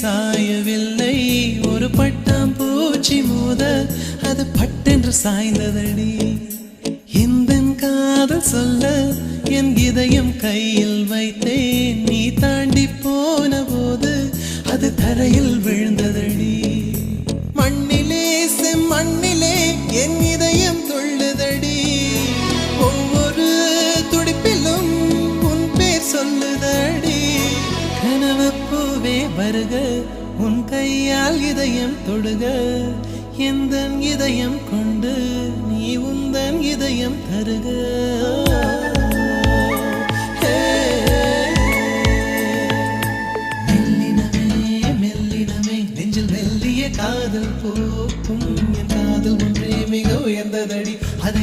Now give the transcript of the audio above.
சாயவில்லை ஒரு பட்டாம் பூச்சி மோத அது பட்டென்று சாய்ந்ததடி இந்த காதல் சொல்ல என் இதயம் கையில் வைத்தேன் நீ தாண்டி போன போது அது தரையில் விழுந்ததடி மண்ணிலே செம்மண்ணிலே என் இதயம் துள்ளுதடி ஒவ்வொரு துடிப்பிலும் உன் பேர் சொல்லுதடி கனவு பூவே வருக உன் கையால் இதயம் தொடுக எந்தன் இதயம் கொண்டு நீ உந்தன் இதயம் தருக